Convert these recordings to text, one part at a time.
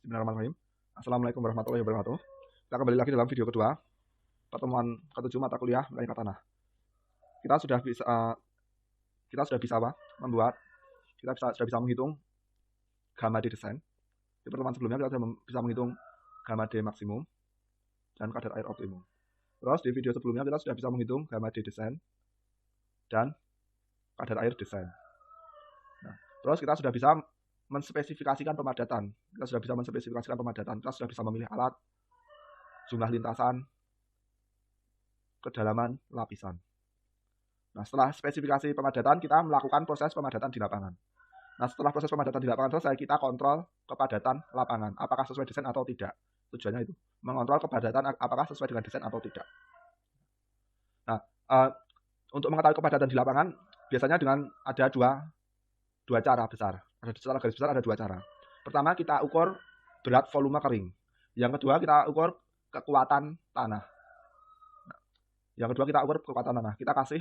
Bismillahirrahmanirrahim. Assalamualaikum warahmatullahi wabarakatuh. Kita kembali lagi dalam video kedua, pertemuan ke-7 mata kuliah mekanika tanah. Kita sudah bisa membuat, sudah bisa menghitung gamma D desain. Di pertemuan sebelumnya kita sudah bisa menghitung gamma D maksimum dan kadar air optimum. Terus di video sebelumnya kita sudah bisa menghitung gamma D desain dan kadar air desain. Nah, terus kita sudah bisa menspesifikasikan pemadatan. Kita sudah bisa memilih alat, jumlah lintasan, kedalaman lapisan. Nah, setelah spesifikasi pemadatan, kita melakukan proses pemadatan di lapangan. Nah, setelah proses pemadatan di lapangan selesai, kita kontrol kepadatan lapangan, apakah sesuai desain atau tidak. Tujuannya itu, mengontrol kepadatan apakah sesuai dengan desain atau tidak. Nah, untuk mengetahui kepadatan di lapangan, biasanya dengan ada dua cara besar. Secara garis besar ada dua cara. Pertama, kita ukur berat volume kering. Yang kedua, kita ukur kekuatan tanah. Kita kasih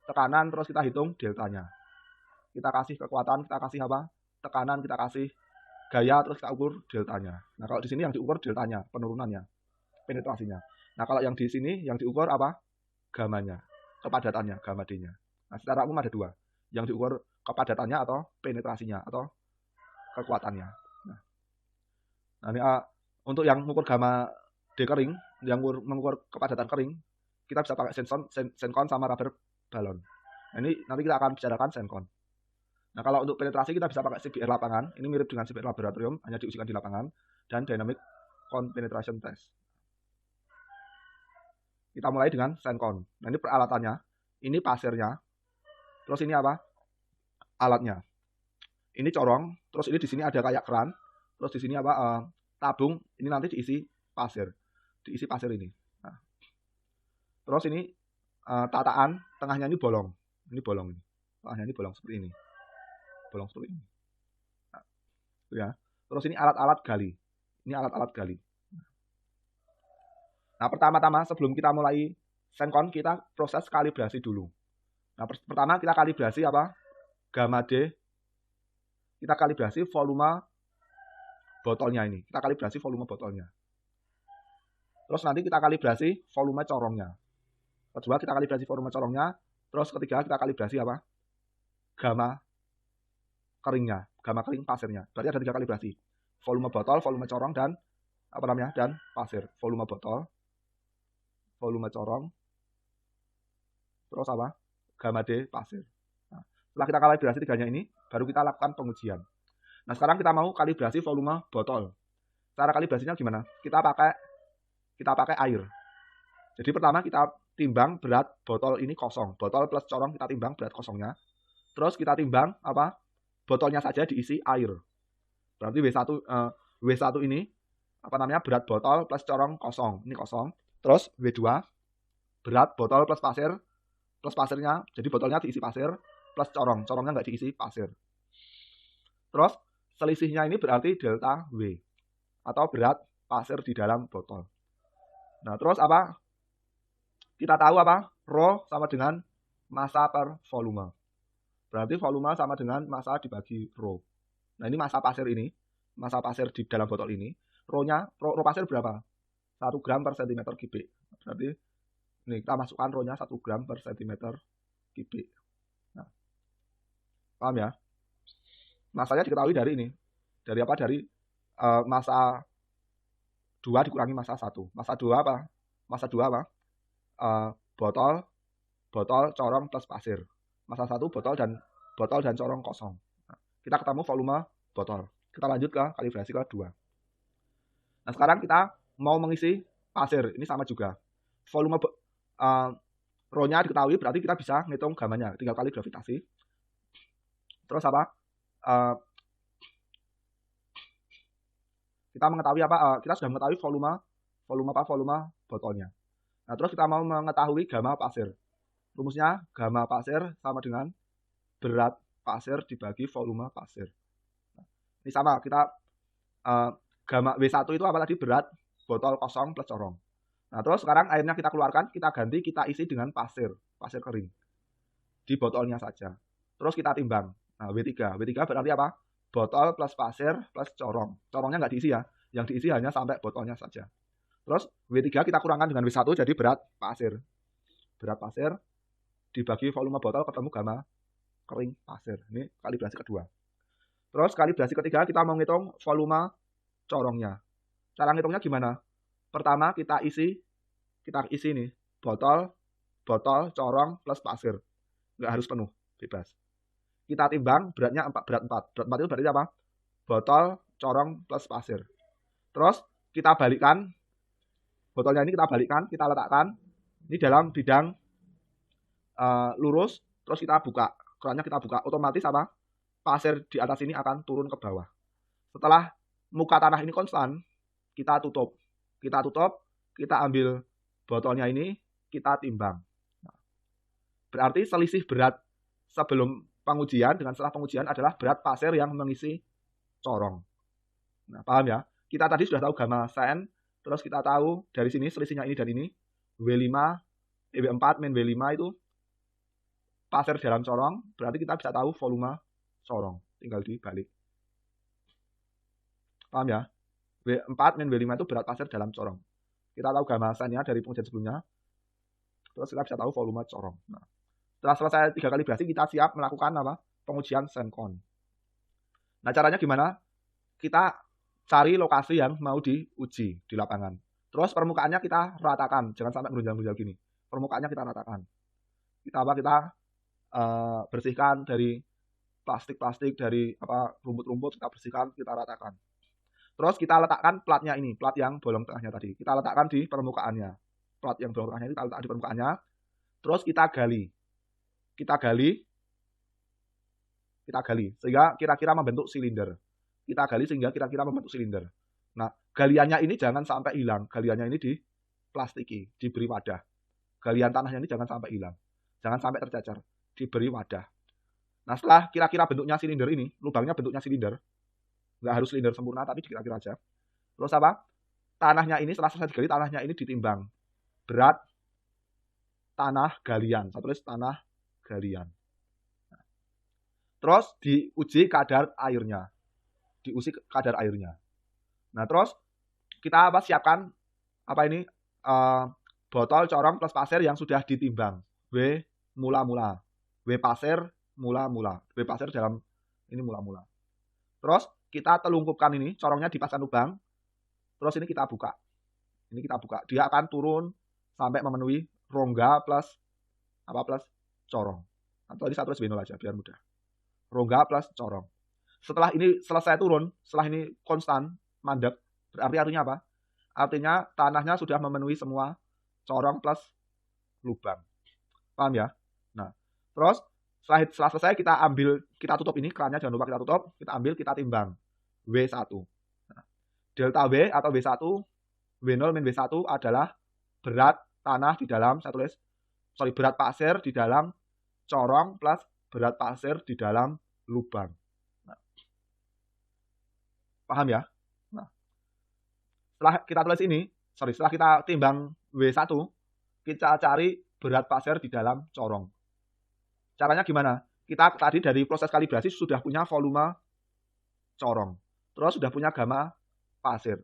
tekanan, terus kita hitung deltanya. Kita kasih kekuatan, kita kasih tekanan, kita kasih gaya, terus kita ukur deltanya. Nah, kalau di sini yang diukur deltanya, penurunannya, penetrasinya. Nah, kalau yang di sini yang diukur gamanya, kepadatannya, gamma D-nya. Nah, secara umum ada dua. Yang diukur kepadatannya atau penetrasinya atau kekuatannya. Nah ini untuk yang mengukur gamma D kering, yang mengukur kepadatan kering, kita bisa pakai senkon sama rubber balon. Nah, ini nanti kita akan bicarakan senkon. Nah, kalau untuk penetrasi kita bisa pakai CBR lapangan. Ini mirip dengan CBR laboratorium, hanya diujikan di lapangan, dan dynamic cone penetration test. Kita mulai dengan senkon. Nah, ini peralatannya, ini pasirnya, terus ini alatnya. Ini corong, terus ini di sini ada kayak keran, terus di sini tabung, ini nanti diisi pasir ini. Nah, terus ini tataan, tengahnya ini bolong, tengahnya ini bolong seperti ini, Nah, ya. Terus ini alat-alat gali, Nah, pertama-tama sebelum kita mulai senkon, kita proses kalibrasi dulu. Nah, pertama kita kalibrasi gamma D. Kita kalibrasi volume botolnya ini. Terus nanti kita kalibrasi volume corongnya. Kedua kita kalibrasi volume corongnya. Terus ketiga kita kalibrasi gamma keringnya, gamma kering pasirnya. Berarti ada 3 kalibrasi. Volume botol, volume corong, dan dan pasir. Volume botol, volume corong, terus gamma D pasir. Setelah kita kalibrasi 3-nya ini, baru kita lakukan pengujian. Nah, sekarang kita mau kalibrasi volume botol. Cara kalibrasinya gimana? Kita pakai air. Jadi pertama kita timbang berat botol ini kosong. Botol plus corong kita timbang berat kosongnya. Terus kita timbang botolnya saja diisi air. Berarti W1 ini berat botol plus corong kosong. Ini kosong. Terus W2 berat botol plus pasir plus pasirnya. Jadi botolnya diisi pasir plus corongnya nggak diisi pasir. Terus selisihnya ini berarti delta W atau berat pasir di dalam botol. Nah, terus kita tahu rho sama dengan massa per volume. Berarti volume sama dengan massa dibagi rho. Nah, ini massa pasir di dalam botol ini. Rho pasir berapa? 1 gram per cm kubik. Berarti ini kita masukkan rho-nya 1 gram per cm kubik. Nah, paham ya? Masanya diketahui dari ini. Dari massa 2 dikurangi massa 1. Massa 2 botol, corong plus pasir. Massa 1 botol dan corong kosong. Nah, kita ketemu volume botol. Kita lanjut ke kalibrasi kedua. Nah, sekarang kita mau mengisi pasir. Ini sama juga. Volume rho-nya diketahui, berarti kita bisa ngitung gammanya. Tinggal kali gravitasi. Terus kita mengetahui kita sudah mengetahui volume botolnya. Nah, terus kita mau mengetahui gamma pasir. Rumusnya gamma pasir sama dengan berat pasir dibagi volume pasir. Nah, ini sama, kita gamma W1 itu tadi berat botol kosong plus corong. Nah, terus sekarang airnya kita keluarkan, kita ganti, kita isi dengan pasir kering di botolnya saja. Terus kita timbang. Nah, W3 berarti botol plus pasir plus corong. Corongnya nggak diisi ya. Yang diisi hanya sampai botolnya saja. Terus W3 kita kurangkan dengan W1 jadi berat pasir. Berat pasir dibagi volume botol ketemu gamma kering pasir. Ini kalibrasi kedua. Terus kalibrasi ketiga kita mau ngitung volume corongnya. Cara ngitungnya gimana? Pertama kita isi nih botol, corong plus pasir. Nggak harus penuh, bebas. Kita timbang beratnya berat 4. Berat 4 itu berarti apa? Botol, corong plus pasir. Terus kita balikkan botolnya ini, kita letakkan ini dalam bidang lurus, terus kita buka, kerannya kita buka, otomatis apa? Pasir di atas ini akan turun ke bawah. Setelah muka tanah ini konstan, kita tutup, kita ambil botolnya ini, kita timbang. Berarti selisih berat sebelum pengujian dengan setelah pengujian adalah berat pasir yang mengisi corong. Nah, paham ya? Kita tadi sudah tahu gamma sen, terus kita tahu dari sini selisihnya ini dan ini, W5, W4 min W5 itu pasir dalam corong, berarti kita bisa tahu volume corong. Tinggal dibalik. Paham ya? W4 min W5 itu berat pasir dalam corong. Kita tahu gamma sennya dari pengujian sebelumnya, terus kita bisa tahu volume corong. Nah, setelah selesai 3 kalibrasi, kita siap melakukan apa? Pengujian senkon. Nah, caranya gimana? Kita cari lokasi yang mau diuji di lapangan. Terus permukaannya kita ratakan, jangan sampai berunjang-unjang gini. Permukaannya kita ratakan. Kita bersihkan dari plastik, dari rumput-rumput, kita bersihkan, kita ratakan. Terus kita letakkan platnya ini, plat yang bolong tengahnya tadi. Kita letakkan di permukaannya. Plat yang bolong tengahnya ini kita letakkan di permukaannya. Terus kita gali sehingga kira-kira membentuk silinder. Nah, galiannya ini jangan sampai hilang. Galiannya ini diplastiki, diberi wadah. Galian tanahnya ini jangan sampai hilang. Jangan sampai tercecer, diberi wadah. Nah, setelah kira-kira bentuknya silinder ini, lubangnya bentuknya silinder. Nggak harus silinder sempurna, tapi kira-kira aja. Terus apa? Tanahnya ini, setelah selesai digali, tanahnya ini ditimbang. Berat tanah galian. Saya tulis tanah galian. Terus diuji kadar airnya. Nah, terus kita siapkan botol, corong plus pasir yang sudah ditimbang. W mula-mula. W pasir mula-mula. W pasir dalam ini mula-mula. Terus kita telungkupkan ini, corongnya dipasang lubang. Terus ini kita buka. Dia akan turun sampai memenuhi rongga plus corong. Atau ini 1 B0 aja biar mudah. Rongga plus corong. Setelah ini selesai turun, setelah ini konstan, mandek, berarti artinya apa? Artinya tanahnya sudah memenuhi semua corong plus lubang. Paham ya? Nah, terus setelah selesai kita tutup ini, kerannya jangan lupa kita tutup, kita ambil, kita timbang. W1. Nah, delta W atau W1, W0 min W1 adalah berat tanah di dalam, berat pasir di dalam corong plus berat pasir di dalam lubang. Nah, paham ya? Nah, setelah kita tulis ini, setelah kita timbang W1, kita cari berat pasir di dalam corong. Caranya gimana? Kita tadi dari proses kalibrasi sudah punya volume corong. Terus sudah punya gamma pasir.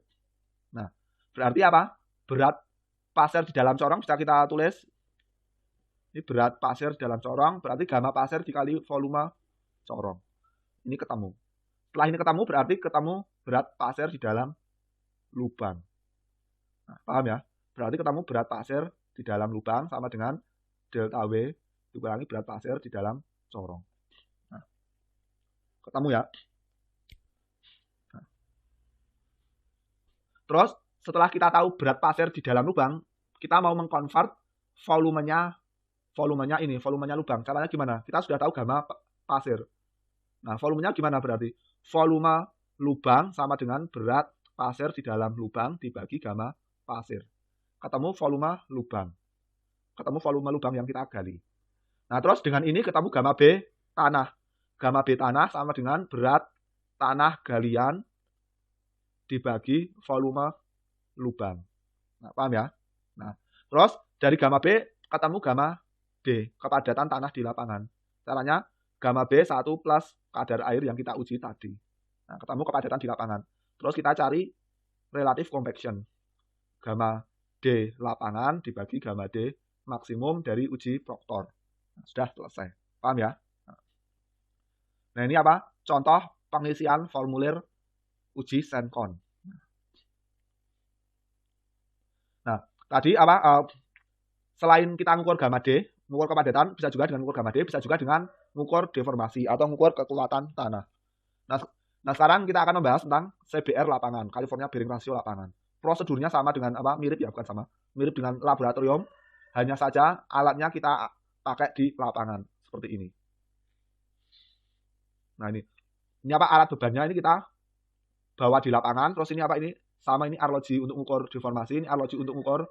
Nah, berarti apa? Berat pasir di dalam corong bisa kita tulis. Ini berat pasir di dalam corong, berarti gamma pasir dikali volume corong. Ini ketemu. Setelah ini ketemu, berarti ketemu berat pasir di dalam lubang. Nah, paham ya? Berarti ketemu berat pasir di dalam lubang sama dengan delta W dikurangi berat pasir di dalam corong. Nah, ketemu ya? Nah. Terus, setelah kita tahu berat pasir di dalam lubang, kita mau mengkonvert volumenya lubang. Caranya gimana? Kita sudah tahu gamma pasir. Nah, volumenya gimana berarti? Volume lubang sama dengan berat pasir di dalam lubang dibagi gamma pasir. Ketemu volume lubang. Ketemu volume lubang yang kita gali. Nah, terus dengan ini ketemu gamma B tanah. Gamma B tanah sama dengan berat tanah galian dibagi volume lubang. Nah, paham ya? Nah, terus dari gamma B ketemu gamma D, kepadatan tanah di lapangan. Caranya gamma B 1 plus kadar air yang kita uji tadi. Nah, ketemu kepadatan di lapangan. Terus kita cari relative compaction. Gamma D lapangan dibagi gamma D maksimum dari uji Proctor. Sudah selesai. Paham ya? Nah, ini apa? Contoh pengisian formulir uji Sencon. Nah, tadi apa? Selain kita ngukur gamma D, ngukur kepadatan, bisa juga dengan ngukur gamma D, bisa juga dengan ngukur deformasi atau ngukur kekuatan tanah. Nah, sekarang kita akan membahas tentang CBR lapangan, California Bearing Ratio lapangan. Prosedurnya sama dengan apa? Mirip ya, bukan sama. Mirip dengan laboratorium, hanya saja alatnya kita pakai di lapangan seperti ini. Nah, ini apa alat bebannya ini kita bawa di lapangan, terus ini apa ini? Sama ini arloji untuk mengukur deformasi, ini arloji untuk mengukur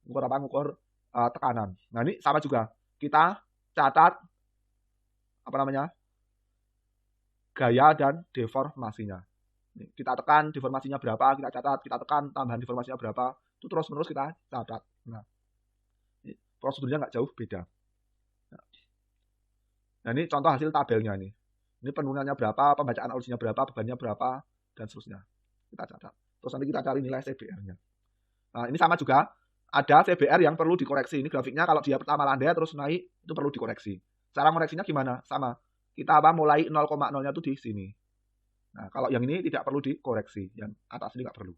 apa? Mengukur tekanan. Nah, ini sama juga. Kita catat apa namanya? Gaya dan deformasinya. Kita tekan deformasinya berapa, kita catat, kita tekan tambahan deformasinya berapa, itu terus-menerus kita catat. Nah, prosedurnya nggak jauh beda. Nah, ini contoh hasil tabelnya ini. Ini penurunannya berapa, pembacaan arlojinya berapa, bebannya berapa, dan seterusnya. Kita catat. Terus nanti kita cari nilai CBR-nya. Nah, ini sama juga. Ada CBR yang perlu dikoreksi. Ini grafiknya kalau dia pertama landai terus naik, itu perlu dikoreksi. Cara koreksinya gimana? Sama. Kita mulai 0,0-nya itu di sini. Nah, kalau yang ini tidak perlu dikoreksi, yang atas ini nggak perlu.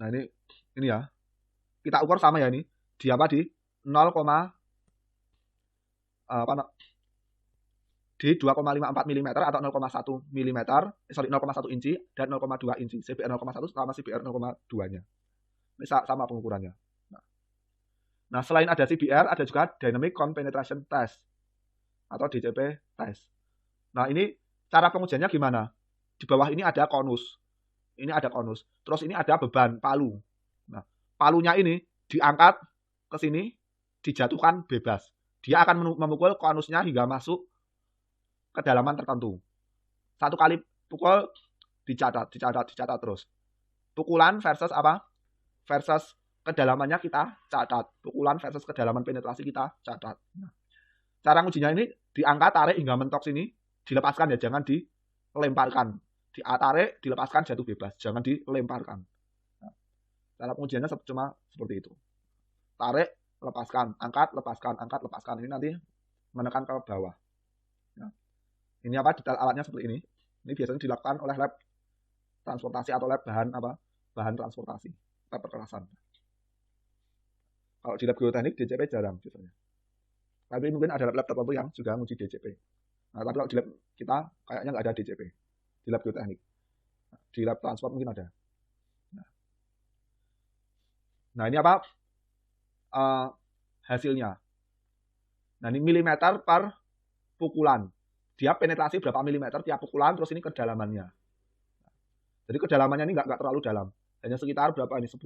Nah, ini ya. Kita ukur sama ya ini. Di apa di 0, di 2,54 mm atau 0,1 mm, 0,1 inci dan 0,2 inci. CBR 0,1 sama CBR 0,2-nya. Ini sama pengukurannya. Nah, selain ada CBR, ada juga Dynamic Compenetration Test atau DCP test. Nah, ini cara pengujiannya gimana? Di bawah ini ada konus. Ini ada konus. Terus ini ada beban palu. Nah, palunya ini diangkat ke sini, dijatuhkan bebas. Dia akan memukul konusnya hingga masuk kedalaman tertentu. Satu kali pukul dicatat terus. Pukulan versus apa? Versus kedalamannya kita catat. Pukulan versus kedalaman penetrasi kita catat. Nah, cara ngujinya ini diangkat, tarik hingga mentok sini, dilepaskan ya, jangan dilemparkan. Ditarik, dilepaskan, jatuh bebas, jangan dilemparkan. Nah, cara pengujiannya cuma seperti itu. Tarik, lepaskan, angkat, lepaskan. Ini nanti menekan ke bawah. Nah, ini apa? Detail alatnya seperti ini. Ini biasanya dilakukan oleh lab transportasi atau lab bahan transportasi, lab perkerasan. Kalau di lab geoteknik, DCP jarang biasanya. Tapi mungkin ada lab tertentu yang juga nguji DCP. Nah, tapi kalau di lab kita kayaknya nggak ada DCP. Di lab geoteknik. Di lab transport mungkin ada. Nah, ini apa? Hasilnya. Nah, ini milimeter per pukulan. Dia penetrasi berapa milimeter tiap pukulan, terus ini kedalamannya. Jadi kedalamannya ini nggak terlalu dalam. Hanya sekitar berapa ini? 1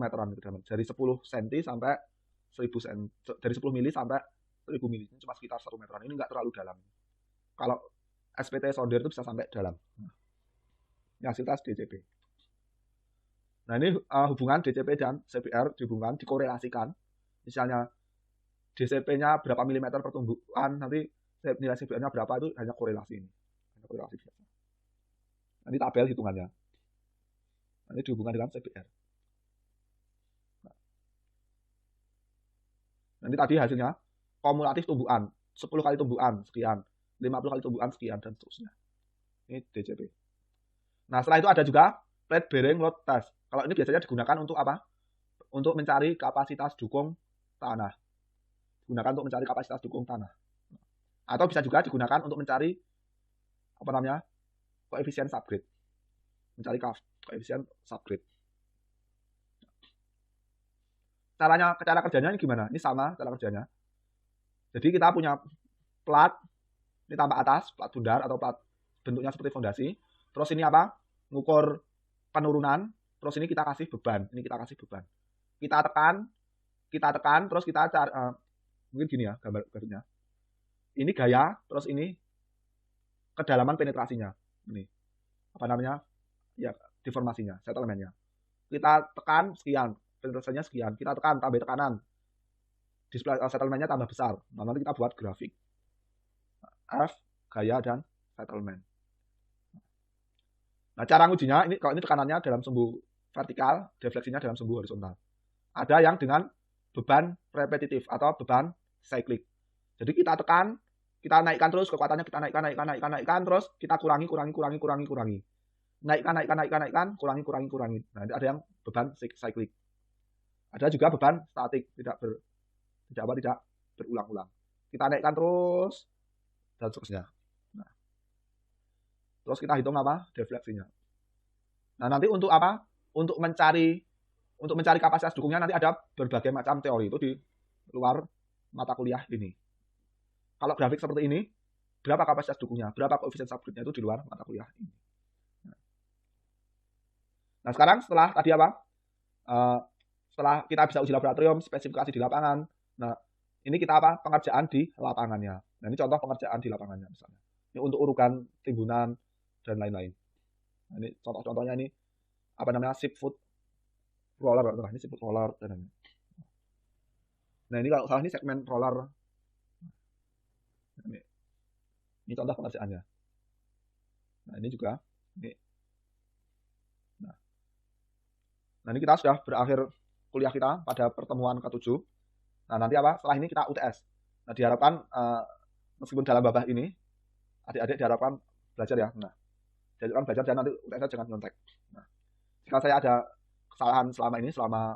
meteran kedalaman. Dari 10 cm sampai 1000 cm. Dari 10 mili sampai 1000 mili. Ini cuma sekitar 1 meteran. Ini nggak terlalu dalam. Kalau SPT sonder itu bisa sampai dalam. Ini hasil tes DCP. Nah, ini hubungan DCP dan CBR dihubungkan, dikorelasikan. Misalnya DCP-nya berapa milimeter pertumbuhan, nanti nilai CBR-nya berapa, itu hanya korelasi ini. Hanya korelasi biasa. Nanti tabel hitungannya. Nanti dihubungkan dengan CBR. Nanti tadi hasilnya kumulatif tumbuhan, 10 kali tumbuhan sekian, 50 kali tumbuhan sekian, dan seterusnya. Ini DCP. Nah, setelah itu ada juga plate bearing load test. Kalau ini biasanya digunakan untuk apa? Untuk mencari kapasitas dukung tanah. Digunakan untuk mencari kapasitas dukung tanah. Atau bisa juga digunakan untuk mencari apa namanya? Koefisien subgrade. Mencari koefisien subgrade. Cara kerjanya ini gimana? Ini sama cara kerjanya. Jadi kita punya plat, ini tampak atas, plat bundar atau plat bentuknya seperti fondasi. Terus ini apa? Ngukur penurunan. Terus ini kita kasih beban. Ini kita kasih beban. Kita tekan, terus kita cari, mungkin gini ya gambar grafiknya. Ini gaya, terus ini kedalaman penetrasinya. Ini apa namanya? Ya, deformasinya, settlementnya. Kita tekan sekian, penetrasinya sekian. Kita tekan, tambah tekanan. Display settlementnya tambah besar. Nah, nanti kita buat grafik. F, gaya, dan settlement. Nah, cara ngujinya ini kalau ini tekanannya dalam sumbu vertikal, defleksinya dalam sumbu horizontal. Ada yang dengan beban repetitif atau beban cyclic. Jadi kita tekan, kita naikkan terus kekuatannya, kita naikkan terus kita kurangi. Naikkan, kurangi. Nah, ada yang beban cyclic. Ada juga beban statik, tidak berulang-ulang. Kita naikkan terus dan seterusnya. Nah, terus kita hitung apa? Defleksinya. Nah, nanti untuk apa? Untuk mencari kapasitas dukungnya nanti ada berbagai macam teori itu di luar mata kuliah ini. Kalau grafik seperti ini, berapa kapasitas dukungnya, berapa koefisien subgridnya itu di luar mata kuliah ini. Nah, sekarang setelah tadi apa? Setelah kita bisa uji laboratorium, spesifikasi di lapangan. Nah, ini kita apa? Pengerjaan di lapangannya. Nah, ini contoh pengerjaan di lapangannya misalnya. Ini untuk urukan timbunan dan lain-lain. Nah, ini contoh-contohnya ini apa namanya? Shipfoot roller, ini shipfoot roller dan lain-lain. Nah, ini kalau salah ini segmen roller. Ini contoh pengerjaannya. Nah, ini juga ini. Nah, ini kita sudah berakhir kuliah kita pada pertemuan ke-7. Nah, nanti apa? Setelah ini kita UTS. Nah, diharapkan meskipun dalam babah ini adik-adik diharapkan belajar ya. Nah, diharapkan belajar dan nanti UTS jangan nyontek. Nah, jika saya ada kesalahan selama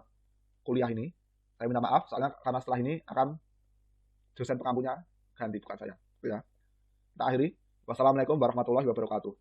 kuliah ini, saya minta maaf soalnya karena setelah ini akan dosen pengampunya ganti, bukan saya. Ya. Kita akhiri. Wassalamualaikum warahmatullahi wabarakatuh.